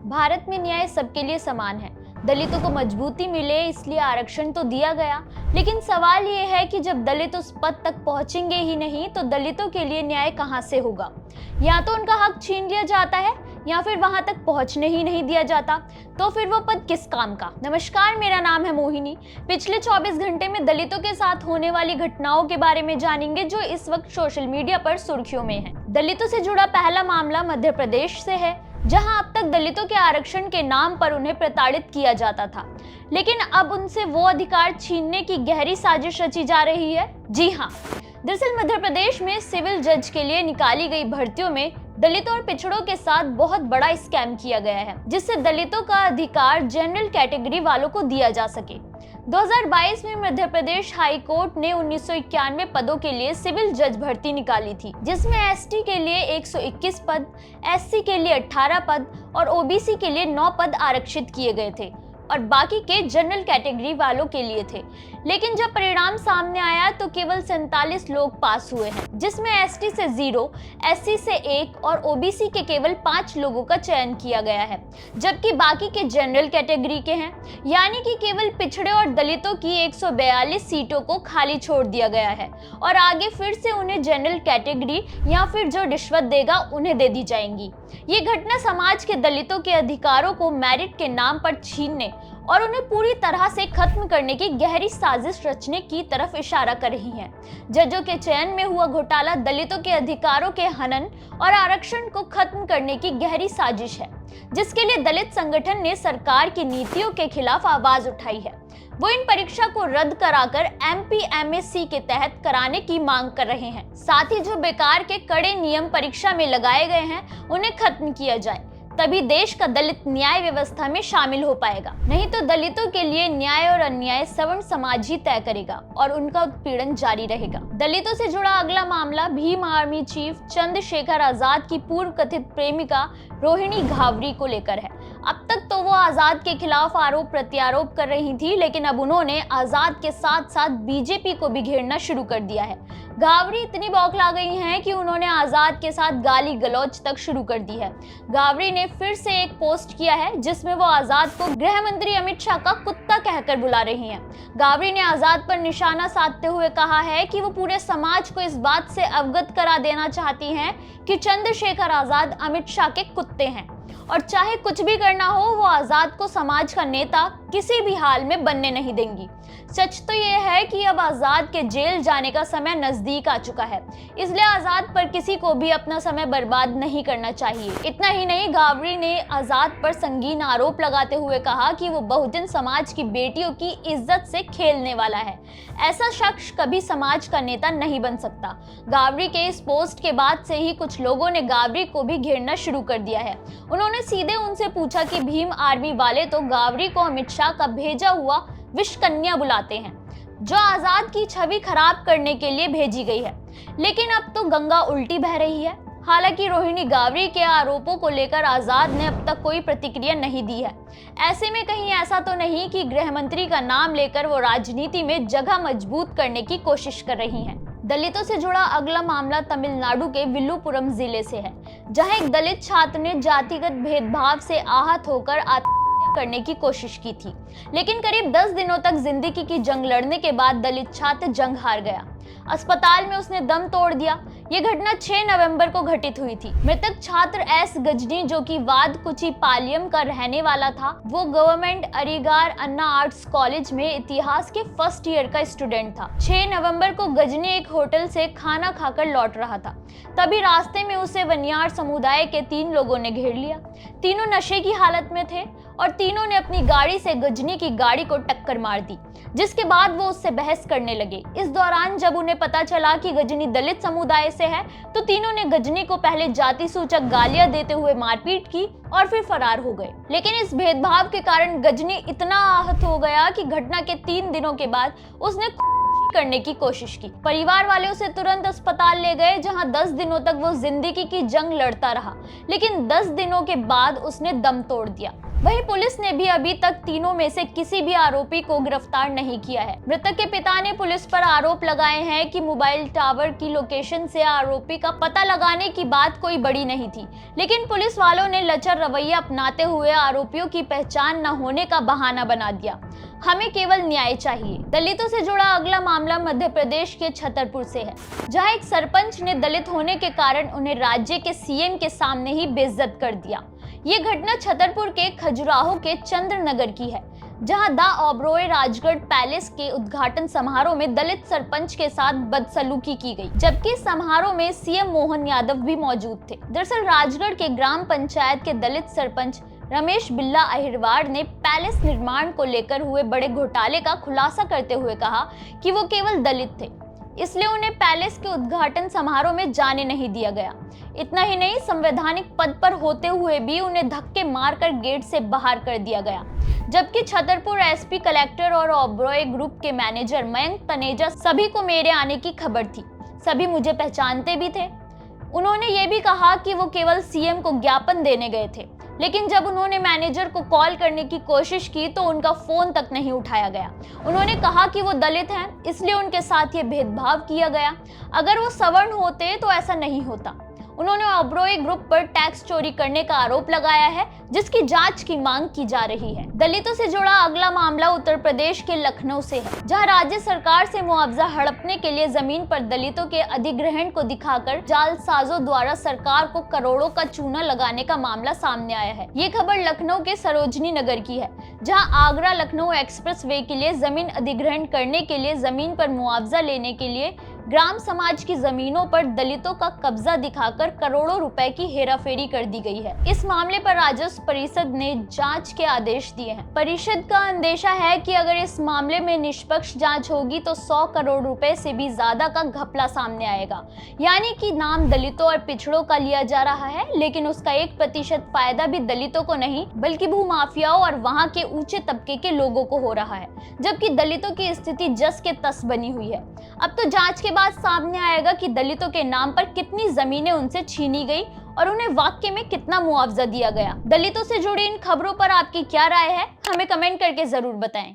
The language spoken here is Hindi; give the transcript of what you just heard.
भारत में न्याय सबके लिए समान है। दलितों को मजबूती मिले इसलिए आरक्षण तो दिया गया, लेकिन सवाल ये है कि जब दलित उस पद तक पहुंचेंगे ही नहीं तो दलितों के लिए न्याय कहां से होगा। या तो उनका हक छीन लिया जाता है या फिर वहां तक पहुंचने ही नहीं दिया जाता, तो फिर वो पद किस काम का। नमस्कार, मेरा नाम है मोहिनी। पिछले 24 घंटे में दलितों के साथ होने वाली घटनाओं के बारे में जानेंगे जो इस वक्त सोशल मीडिया पर सुर्खियों में है। दलितों से जुड़ा पहला मामला मध्य प्रदेश से है, जहां अब तक दलितों के आरक्षण के नाम पर उन्हें प्रताड़ित किया जाता था, लेकिन अब उनसे वो अधिकार छीनने की गहरी साजिश रची जा रही है। जी हाँ, दरअसल मध्य प्रदेश में सिविल जज के लिए निकाली गई भर्तियों में दलितों और पिछड़ों के साथ बहुत बड़ा स्कैम किया गया है, जिससे दलितों का अधिकार जनरल कैटेगरी वालों को दिया जा सके। 2022 में मध्य प्रदेश हाई कोर्ट ने 1991 पदों के लिए सिविल जज भर्ती निकाली थी, जिसमें एसटी के लिए 121 पद, एससी के लिए 18 पद और ओबीसी के लिए 9 पद आरक्षित किए गए थे और बाकी के जनरल कैटेगरी वालों के लिए थे। लेकिन जब परिणाम सामने आया तो केवल 47 लोग पास हुए हैं, जिसमें एसटी से 0, एससी से 1 और ओबीसी के केवल 5 लोगों का चयन किया गया है, जबकि बाकी के जनरल कैटेगरी के हैं। यानी कि केवल पिछड़े और दलितों की 142 सीटों को खाली छोड़ दिया गया है और आगे फिर से उन्हें जनरल कैटेगरी या फिर जो रिश्वत देगा उन्हें दे दी जाएंगी। ये घटना समाज के दलितों के अधिकारों को मेरिट के नाम पर छीनने और उन्हें पूरी तरह से खत्म करने की गहरी साजिश रचने की तरफ इशारा कर रही है। जजों के चयन में हुआ घोटाला दलितों के अधिकारों के हनन और आरक्षण को खत्म करने की गहरी साजिश है, जिसके लिए दलित संगठन ने सरकार की नीतियों के खिलाफ आवाज उठाई है। वो इन परीक्षा को रद्द कराकर एमपीएमएससी के तहत कराने की मांग कर रहे हैं। साथ ही जो बेकार के कड़े नियम परीक्षा में लगाए गए हैं उन्हें खत्म किया जाए, तभी देश का दलित न्याय व्यवस्था में शामिल हो पाएगा। नहीं तो दलितों के लिए न्याय और अन्याय सवर्ण समाज ही तय करेगा और उनका उत्पीड़न जारी रहेगा। दलितों से जुड़ा अगला मामला भीम आर्मी चीफ चंद्रशेखर आजाद की पूर्व कथित प्रेमिका रोहिणी घावरी को लेकर है। अब तक तो वो आजाद के खिलाफ आरोप प्रत्यारोप कर रही थी, लेकिन अब उन्होंने आजाद के साथ साथ बीजेपी को भी घेरना शुरू कर दिया है। घावरी इतनी बौखला गई हैं कि उन्होंने आजाद के साथ गाली गलौज तक शुरू कर दी है। घावरी ने फिर से एक पोस्ट किया है जिसमें वो आजाद को गृह मंत्री अमित शाह का कुत्ता कहकर बुला रही हैं। घावरी ने आजाद पर निशाना साधते हुए कहा है कि वो पूरे समाज को इस बात से अवगत करा देना चाहती हैं कि चंद्रशेखर आजाद अमित शाह के कुत्ते हैं और चाहे कुछ भी करना हो वो आजाद को समाज का नेता किसी भी हाल में बनने नहीं देंगी। सच तो ये है कि अब आजाद के जेल जाने का समय नजदीक आ चुका है, इसलिए आजाद पर किसी को भी अपना समय बर्बाद नहीं करना चाहिए। इतना ही नहीं, घावरी ने आजाद पर संगीन आरोप लगाते हुए कहा कि वो बहुजन समाज की बेटियों की इज्जत से खेलने वाला है। ऐसा शख्स कभी समाज का नेता नहीं बन सकता। घावरी के इस पोस्ट के बाद से ही कुछ लोगों ने घावरी को भी घेरना शुरू कर दिया है। उन्होंने सीधे उनसे पूछा कि भीम आर्मी वाले तो घावरी को अमित शाह का भेजा हुआ विष कन्या बुलाते हैं, जो आजाद की छवि खराब करने के लिए भेजी गई है, लेकिन अब तो गंगा उल्टी बह रही है। हालांकि रोहिणी घावरी के आरोपों को लेकर आजाद ने अब तक कोई प्रतिक्रिया नहीं दी है। ऐसे में कहीं ऐसा तो नहीं कि गृह मंत्री का नाम लेकर वो राजनीति में जगह मजबूत करने की कोशिश कर रही हैं। दलितों से जुड़ा अगला मामला तमिलनाडु के विल्लुपुरम जिले से है, जहां एक दलित छात्र ने जातिगत भेदभाव से आहत होकर आत्महत्या करने की कोशिश की थी, लेकिन करीब 10 दिनों तक जिंदगी की जंग लड़ने के बाद दलित छात्र जंग हार गया। अस्पताल में उसने दम तोड़ दिया। ये घटना 6 नवंबर को घटित हुई थी। मृतक छात्र एस गजनी, जो कि वादकुची पालियम का रहने वाला था, वो गवर्नमेंट अरिगार अन्ना आर्ट्स कॉलेज में इतिहास के फर्स्ट ईयर का स्टूडेंट था। 6 नवंबर को गजनी एक होटल से खाना खाकर लौट रहा था, तभी रास्ते में उसे वनियार समुदाय के 3 लोगों ने घेर लिया। तीनों नशे की हालत में थे और तीनों ने अपनी गाड़ी से गजनी की गाड़ी को टक्कर मार दी, जिसके बाद वो उससे बहस करने लगे। इस दौरान जब उन्हें पता चला कि गजनी दलित समुदाय से है, तो तीनों ने गजनी को पहले जाति सूचक गालियां देते हुए मारपीट की और फिर फरार हो गए। लेकिन इस भेदभाव के कारण गजनी इतना आहत हो गया कि घटना के 3 दिनों के बाद उसने करने की कोशिश की। परिवार वाले उसे तुरंत अस्पताल ले गए, जहां 10 दिनों तक वो जिंदगी की जंग लड़ता रहा, लेकिन 10 दिनों के बाद उसने दम तोड़ दिया। वहीं पुलिस ने भी अभी तक तीनों में से किसी भी आरोपी को गिरफ्तार नहीं किया है। मृतक के पिता ने पुलिस पर आरोप लगाए हैं कि मोबाइल टावर की लोकेशन से आरोपी का पता लगाने की बात कोई बड़ी नहीं थी, लेकिन पुलिस वालों ने लचर रवैया अपनाते हुए आरोपियों की पहचान न होने का बहाना बना दिया। हमें केवल न्याय चाहिए। दलितों से जुड़ा अगला मामला मध्य प्रदेश के छतरपुर से है, जहां एक सरपंच ने दलित होने के कारण उन्हें राज्य के सीएम के सामने ही बेइज्जत कर दिया। ये घटना छतरपुर के खजुराहो के चंद्रनगर की है, जहां द ओबरॉय राजगढ़ पैलेस के उद्घाटन समारोह में दलित सरपंच के साथ बदसलूकी की गई, जबकि समारोह में सीएम मोहन यादव भी मौजूद थे। दरअसल राजगढ़ के ग्राम पंचायत के दलित सरपंच रमेश बिल्ला अहिरवार ने पैलेस निर्माण को लेकर हुए बड़े घोटाले का खुलासा करते हुए कहा कि वो केवल दलित थे, इसलिए उन्हें पैलेस के उद्घाटन समारोह में जाने नहीं दिया गया। इतना ही नहीं, संवैधानिक पद पर होते हुए भी उन्हें धक्के मारकर गेट से बाहर कर दिया गया। जबकि छतरपुर एसपी, कलेक्टर और ओबरॉय ग्रुप के मैनेजर मयंक तनेजा सभी को मेरे आने की खबर थी, सभी मुझे पहचानते भी थे। उन्होंने ये भी कहा कि वो केवल सीएम को ज्ञापन देने गए थे, लेकिन जब उन्होंने मैनेजर को कॉल करने की कोशिश की तो उनका फोन तक नहीं उठाया गया। उन्होंने कहा कि वो दलित हैं, इसलिए उनके साथ ये भेदभाव किया गया। अगर वो सवर्ण होते तो ऐसा नहीं होता। उन्होंने ओबरॉय ग्रुप पर टैक्स चोरी करने का आरोप लगाया है, जिसकी जांच की मांग की जा रही है। दलितों से जुड़ा अगला मामला उत्तर प्रदेश के लखनऊ से है, जहां राज्य सरकार से मुआवजा हड़पने के लिए जमीन पर दलितों के अधिग्रहण को दिखाकर जालसाजों द्वारा सरकार को करोड़ों का चूना लगाने का मामला सामने आया है। ये खबर लखनऊ के सरोजनी नगर की है, जहां आगरा लखनऊ एक्सप्रेस वे के लिए जमीन अधिग्रहण करने के लिए जमीन पर मुआवजा लेने के लिए ग्राम समाज की जमीनों पर दलितों का कब्जा दिखाकर करोड़ों रुपए की हेराफेरी कर दी गई है। इस मामले पर राजस्व परिषद ने जांच के आदेश दिए हैं। परिषद का अंदेशा है कि अगर इस मामले में निष्पक्ष जांच होगी तो 100 करोड़ रुपए से भी ज्यादा का घपला सामने आएगा। यानी कि नाम दलितों और पिछड़ों का लिया जा रहा है, लेकिन उसका 1% फायदा भी दलितों को नहीं बल्कि भूमाफियाओं और वहां के ऊंचे तबके के लोगों को हो रहा है, जबकि दलितों की स्थिति जस के तस बनी हुई है। अब तो जांच के बाद सामने आएगा कि दलितों के नाम पर कितनी जमीनें उनसे छीनी गई और उन्हें वाकई में कितना मुआवजा दिया गया। दलितों से जुड़ी इन खबरों पर आपकी क्या राय है, हमें कमेंट करके जरूर बताएं।